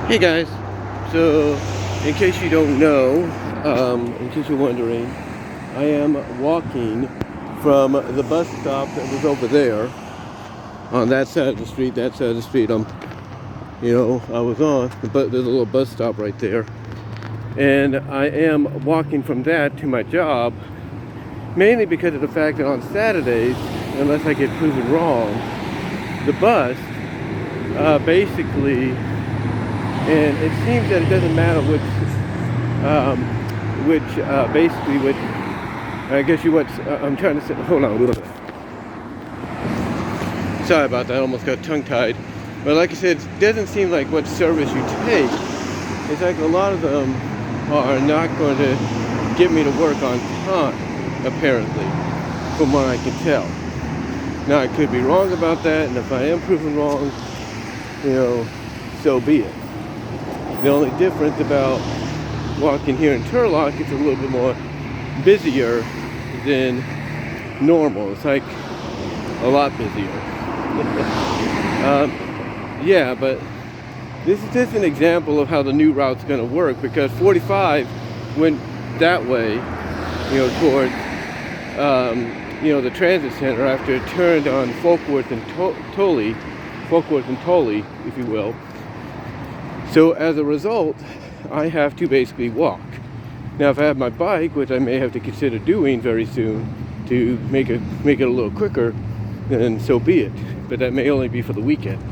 Hey guys, so in case you don't know, in case you're wondering, I am walking from the bus stop that was over there on that side of the street. That side of the street, I was on, but there's a little bus stop right there, and I am walking from that to my job, mainly because of the fact that on Saturdays, unless I get proven wrong, the bus basically. And it seems that it doesn't matter I'm trying to say, hold on a little bit. Sorry about that, I almost got tongue-tied. But like I said, it doesn't seem like what service you take. It's like a lot of them are not going to get me to work on time, apparently, from what I can tell. Now, I could be wrong about that, and if I am proven wrong, so be it. The only difference about walking here in Turlock, it's a little bit more busier than normal. It's like a lot busier. Yeah, but this is just an example of how the new route's going to work, because 45 went that way, toward, the transit center after it turned on Folkworth and Tolley, if you will. So as a result, I have to basically walk. Now, if I have my bike, which I may have to consider doing very soon to make it a little quicker, then so be it. But that may only be for the weekends.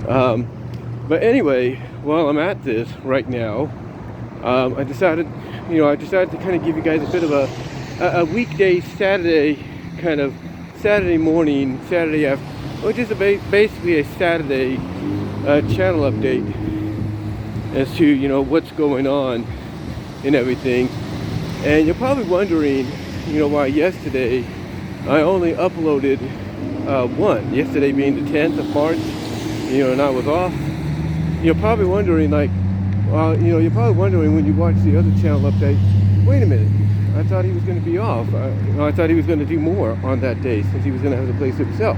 But anyway, while I'm at this right now, I decided to kind of give you guys a bit of a weekday Saturday kind of Saturday morning, Saturday after, which is basically a Saturday channel update as to what's going on and everything. And you're probably wondering why yesterday I only uploaded one, yesterday being the 10th of March, and I was off. You're probably wondering you're probably wondering when you watch the other channel update, wait a minute, I thought he was going to be off. I thought he was going to do more on that day since he was going to have the place to himself.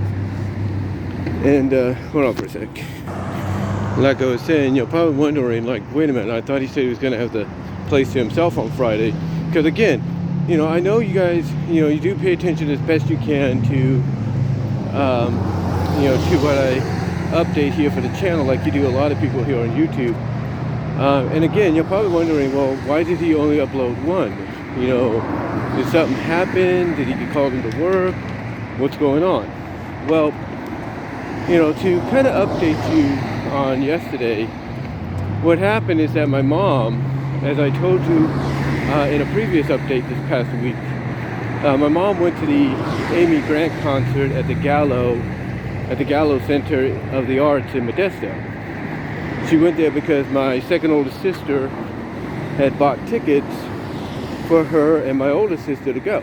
And hold on for a sec. Like I was saying, you're probably wondering, wait a minute, I thought he said he was going to have the place to himself on Friday. Because again, I know you guys, you do pay attention as best you can to, to what I update here for the channel, like you do a lot of people here on YouTube. And again, you're probably wondering, well, why did he only upload one? Did something happen? Did he get called into work? What's going on? Well, to kind of update you on yesterday, what happened is that my mom, as I told you in a previous update this past week, my mom went to the Amy Grant concert at the Gallo Center of the Arts in Modesto. She went there because my second oldest sister had bought tickets for her and my oldest sister to go.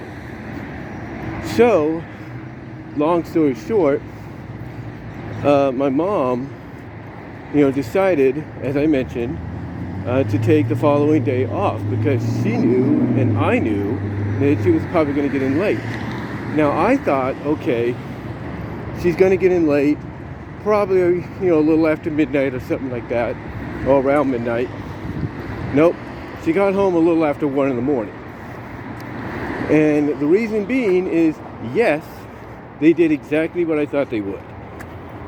So, long story short, my mom, decided, as I mentioned, to take the following day off because she knew, and I knew, that she was probably going to get in late. Now, I thought, okay, she's going to get in late, probably, a little after midnight or something like that, or around midnight. Nope, she got home a little after 1 in the morning. And the reason being is, yes, they did exactly what I thought they would.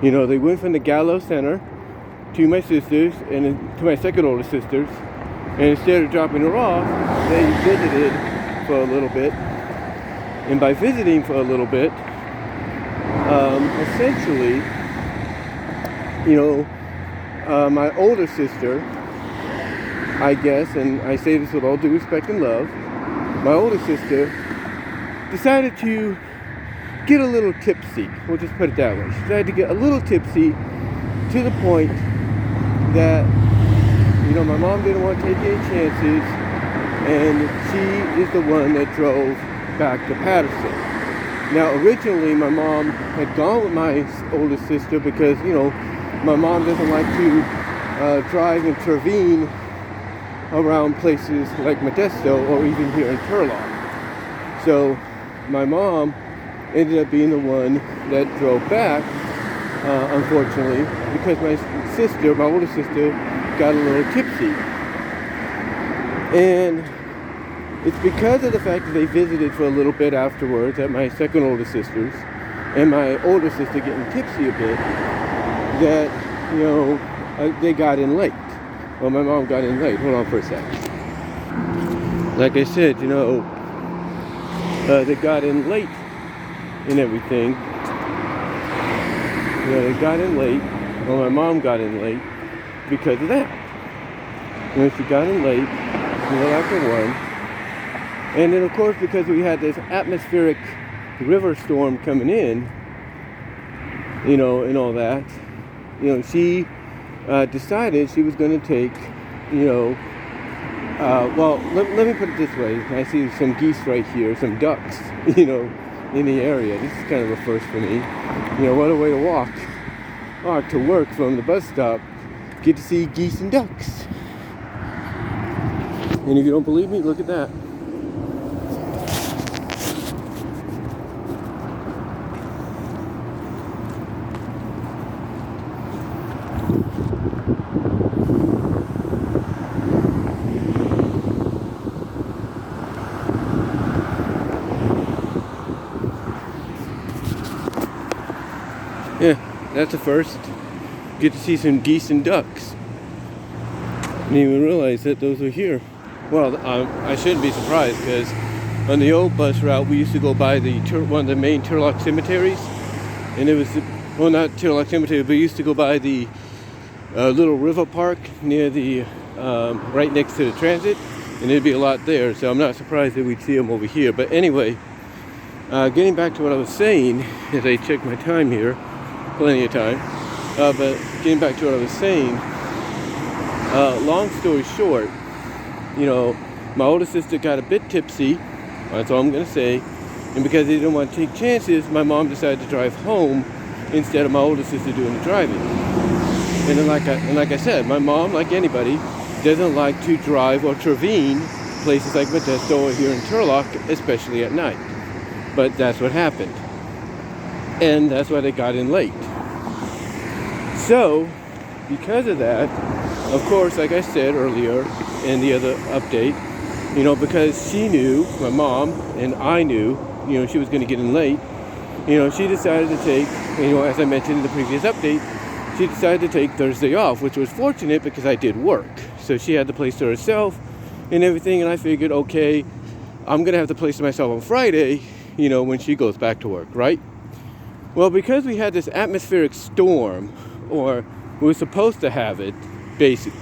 They went from the Gallo Center to my sisters and to my second oldest sisters, and instead of dropping her off, they visited for a little bit. And by visiting for a little bit, essentially, my older sister, I guess, and I say this with all due respect and love, my older sister decided to get a little tipsy. We'll just put it that way. She decided to get a little tipsy to the point that, my mom didn't want to take any chances, and she is the one that drove back to Patterson. Now, originally, my mom had gone with my oldest sister because, my mom doesn't like to drive and intervene around places like Modesto or even here in Turlock. So, my mom ended up being the one that drove back unfortunately, because my older sister, got a little tipsy. And it's because of the fact that they visited for a little bit afterwards at my second older sister's, and my older sister getting tipsy a bit, that, they got in late. Well, my mom got in late. Hold on for a sec. Like I said, they got in late and everything. They got in late. Well, my mom got in late because of that. She got in late, after 1. And then, of course, because we had this atmospheric river storm coming in, and all that, she decided she was going to take, let me put it this way. I see some geese right here, some ducks, in the area. This is kind of a first for me. What a way to walk to work from the bus stop. Get to see geese and ducks. And if you don't believe me, look at that. Yeah, that's a first. Get to see some geese and ducks. Didn't even realize that those were here. Well, I shouldn't be surprised, because on the old bus route we used to go by one of the main Turlock cemeteries, and it was, well, not Turlock Cemetery, but we used to go by the little river park near the right next to the transit, and there'd be a lot there, so I'm not surprised that we'd see them over here. But anyway, getting back to what I was saying, as I check my time here, plenty of time, but getting back to what I was saying, long story short, my older sister got a bit tipsy, that's all I'm going to say, and because they didn't want to take chances, my mom decided to drive home instead of my older sister doing the driving. And then like I said, my mom, like anybody, doesn't like to drive or traverse places like Modesto or here in Turlock, especially at night. But that's what happened. And that's why they got in late. So, because of that, of course, like I said earlier in the other update, because she knew, my mom, and I knew, she was going to get in late, she decided to take, as I mentioned in the previous update, she decided to take Thursday off, which was fortunate because I did work. So she had the place to herself and everything, and I figured, okay, I'm going to have the place to myself on Friday, when she goes back to work, right? Well, because we had this atmospheric storm, or we were supposed to have it, basically,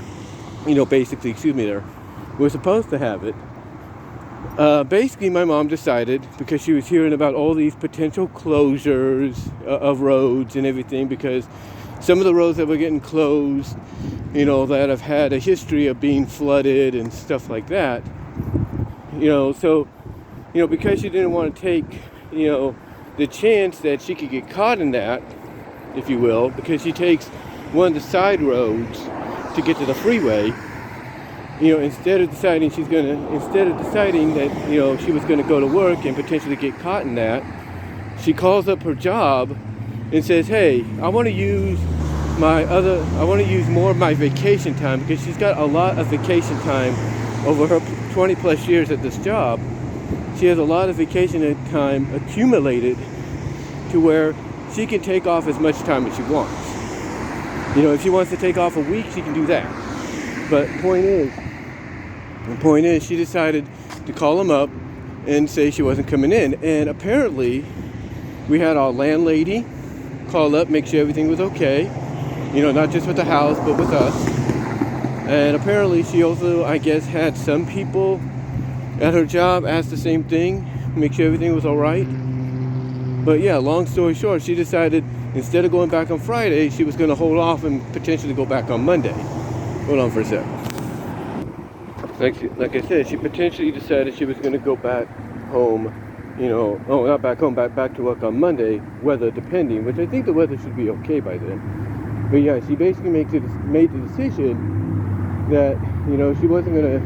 we were supposed to have it. Basically, my mom decided, because she was hearing about all these potential closures of roads and everything, because some of the roads that were getting closed, that have had a history of being flooded and stuff like that, so, because she didn't want to take, the chance that she could get caught in that, if you will, because she takes one of the side roads to get to the freeway, instead of deciding that, she was going to go to work and potentially get caught in that, she calls up her job and says, hey, I want to use more of my vacation time, because she's got a lot of vacation time over her 20 plus years at this job. She has a lot of vacation time accumulated to where she can take off as much time as she wants. If she wants to take off a week, she can do that. But the point is, she decided to call him up and say she wasn't coming in. And apparently, we had our landlady call up, make sure everything was okay. Not just with the house, but with us. And apparently, she also, I guess, had some people at her job ask the same thing, make sure everything was all right. But yeah, long story short, she decided instead of going back on Friday, she was going to hold off and potentially go back on Monday. Hold on for a sec. Like I said, she potentially decided she was going to go back home, not back home, back to work on Monday, weather depending, which I think the weather should be okay by then. But yeah, she basically made the decision that, she wasn't going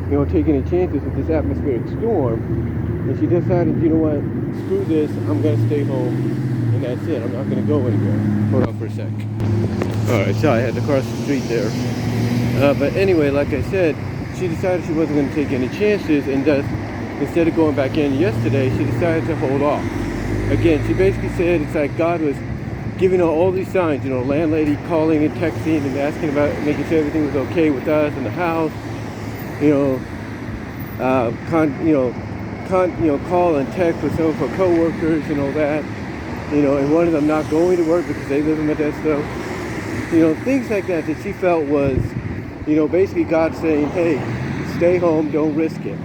to take any chances with this atmospheric storm. And she decided, screw this, I'm going to stay home and that's it. I'm not going to go anywhere. Hold on for a sec. Alright, so I had to cross the street there. But anyway, like I said, she decided she wasn't going to take any chances, and instead of going back in yesterday, she decided to hold off. Again, she basically said it's like God was giving her all these signs, you know, landlady calling and texting and asking about making sure everything was okay with us in the house, you know, call and text with some of her co-workers and all that, you know, and one of them not going to work because they live in Modesto, you know, things like that she felt was, you know, basically God saying, hey, stay home, don't risk it.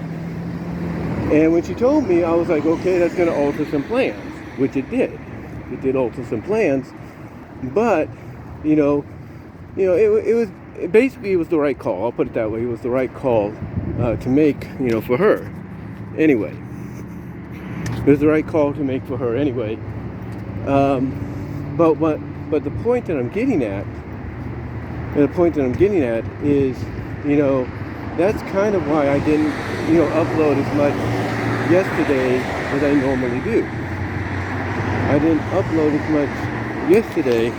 And when she told me, I was like, okay, that's going to alter some plans, which it did. It did alter some plans, but, it was basically it was the right call. I'll put it that way. It was the right call to make, you know, for her. Anyway, it was the right call to make for her anyway. But the point that I'm getting at, is, you know, that's kind of why I didn't, you know, upload as much yesterday as I normally do. I didn't upload as much yesterday.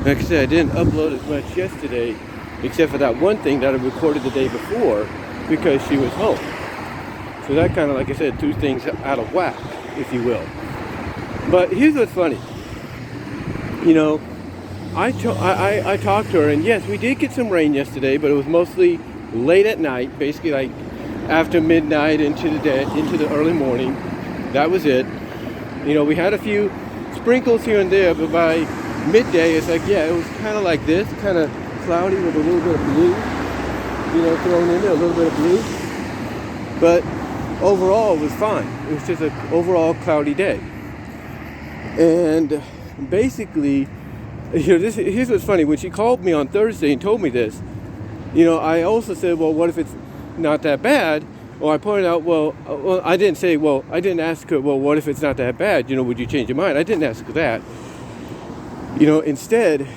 Like I said, I didn't upload as much yesterday, except for that one thing that I recorded the day before because she was home. So that kind of, like I said, threw things out of whack, if you will. But here's what's funny. You know, I talked to her, and yes, we did get some rain yesterday, but it was mostly late at night, basically like after midnight into the early morning. That was it. You know, we had a few sprinkles here and there, but by midday, it's like, yeah, it was kind of like this, kind of cloudy with a little bit of blue, you know, thrown in there, a little bit of blue. But overall, it was fine. It was just an overall cloudy day. And basically, you know, here's what's funny. When she called me on Thursday and told me this, you know, I also said, well, what if it's not that bad? Well, I pointed out, I didn't ask her, well, what if it's not that bad? You know, would you change your mind? I didn't ask her that. You know, instead,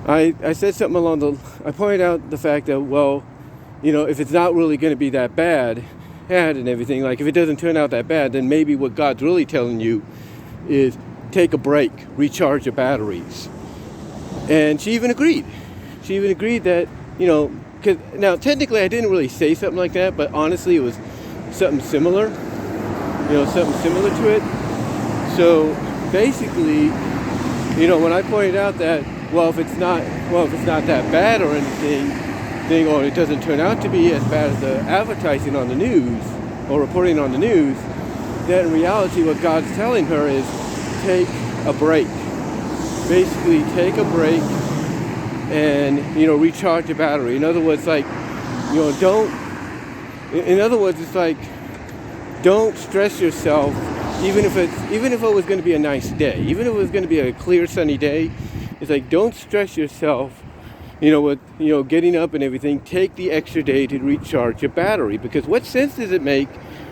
I said something I pointed out the fact that, well, you know, if it's not really going to be that bad and everything, like if it doesn't turn out that bad, then maybe what God's really telling you is take a break, recharge your batteries. And she even agreed. She even agreed that, you know, because now technically I didn't really say something like that, but honestly it was something similar, you know, something similar to it. So basically, you know, when I pointed out that, if it's not that bad or anything, or it doesn't turn out to be as bad as the advertising on the news or reporting on the news, then in reality what God's telling her is take a break. Basically take a break and, you know, recharge your battery. In other words, like, you know, it's like, don't stress yourself, even if it was going to be a nice day, even if it was going to be a clear sunny day. It's like, don't stress yourself, you know, with, you know, getting up and everything. Take the extra day to recharge your battery, because what sense does it make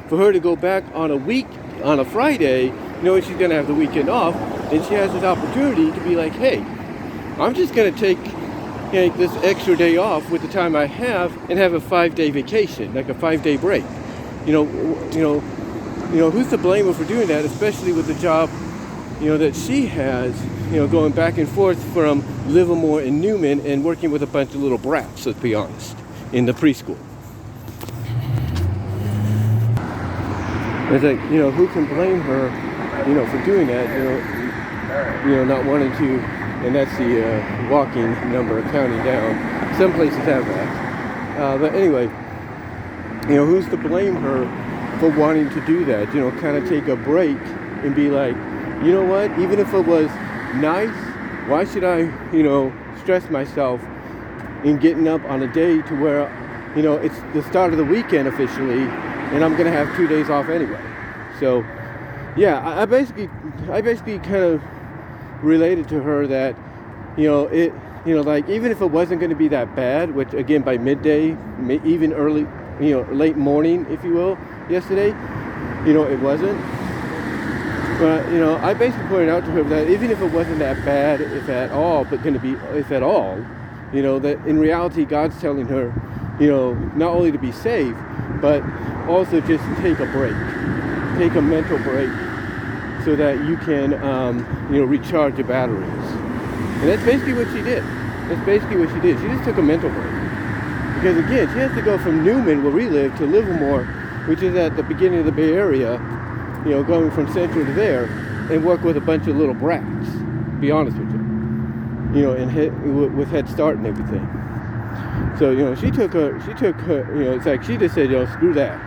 for her to go back on a Friday, knowing she's going to have the weekend off, and she has this opportunity to be like, hey, I'm just going to take this extra day off with the time I have and have a 5-day vacation, like a 5-day break. You know, who's to blame her for doing that, especially with the job, you know, that she has, you know, going back and forth from Livermore and Newman and working with a bunch of little brats, let's be honest, in the preschool. It's like, you know, who can blame her, you know, for doing that, you know, not wanting to, and that's the walking number counting down. Some places have that. But anyway, you know, who's to blame her for wanting to do that? You know, kind of take a break and be like, you know what, even if it was nice, why should I, you know, stress myself in getting up on a day to where, you know, it's the start of the weekend officially, and I'm going to have 2 days off anyway. So, yeah, I basically kind of related to her that, you know, like, even if it wasn't going to be that bad, which again by midday, even early, you know, late morning, if you will, yesterday, you know, it wasn't. But, you know, I basically pointed out to her that even if it wasn't that bad, if at all, you know, that in reality God's telling her, you know, not only to be safe, but also just take a break, take a mental break so that you can, recharge your batteries. And that's basically what she did. That's basically what she did. She just took a mental break. Because again, she has to go from Newman, where we live, to Livermore, which is at the beginning of the Bay Area, going from Central to there, and work with a bunch of little brats, to be honest with you. And with Head Start and everything. So, she took her, it's like she just said, screw that.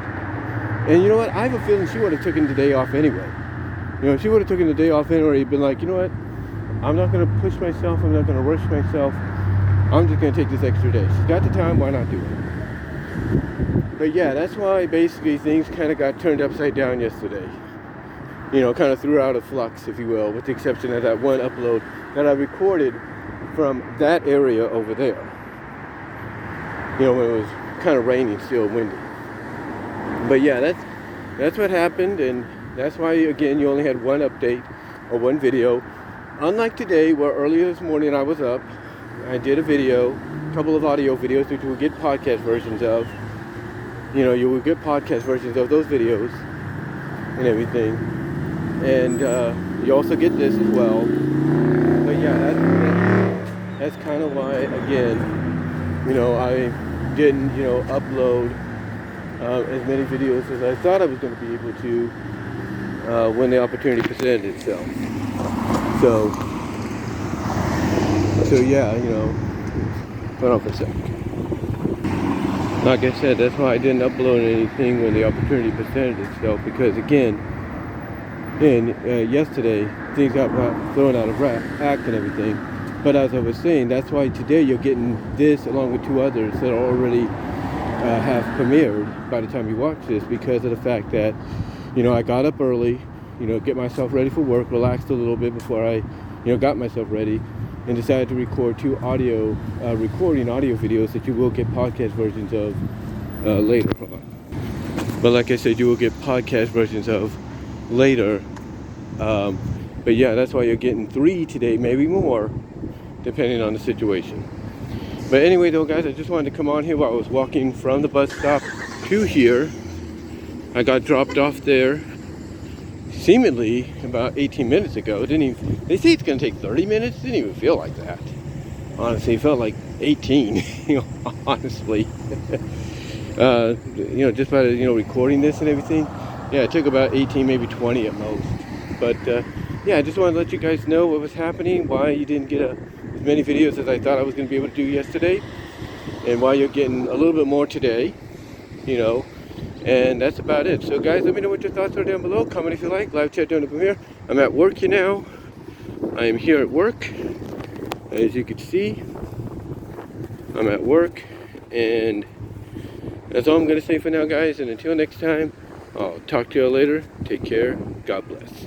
And you know what? I have a feeling she would have taken the day off anyway. She would have taken the day off anyway, been like, you know what? I'm not going to push myself. I'm not going to rush myself. I'm just going to take this extra day. She's got the time. Why not do it? But yeah, that's why basically things kind of got turned upside down yesterday. Kind of threw out a flux, if you will, with the exception of that one upload that I recorded from that area over there. When it was kind of raining, still windy. But yeah, that's what happened, and that's why, again, you only had one update or one video. Unlike today, where earlier this morning I was up, I did a video, a couple of audio videos, which you will get podcast versions of. You will get podcast versions of those videos and everything. And you also get this as well. But yeah, that's kind of why, again, I didn't, upload as many videos as I thought I was going to be able to when the opportunity presented itself. So yeah, hold on for a second. Like I said, that's why I didn't upload anything when the opportunity presented itself, because again, yesterday things got thrown out of act and everything. But as I was saying, that's why today you're getting this along with two others that already have premiered by the time you watch this, because of the fact that, I got up early, get myself ready for work, relaxed a little bit before I, got myself ready, and decided to record two recording audio videos that you will get podcast versions of later. Hold on. But like I said, you will get podcast versions of later. But yeah, that's why you're getting 3 today, maybe more, depending on the situation. But anyway, though, guys, I just wanted to come on here while I was walking from the bus stop to here. I got dropped off there seemingly about 18 minutes ago. They say it's going to take 30 minutes. It didn't even feel like that. Honestly, it felt like 18, honestly. Just by, recording this and everything. Yeah, it took about 18, maybe 20 at most. But, yeah, I just wanted to let you guys know what was happening, why you didn't get as many videos as I thought I was going to be able to do yesterday, and why you're getting a little bit more today, and that's about it. So guys, let me know what your thoughts are down below. Comment if you like. Live chat during the premiere. I'm at work here now. I am here at work. As you can see, I'm at work, and that's all I'm going to say for now, guys, and until next time, I'll talk to you all later. Take care. God bless.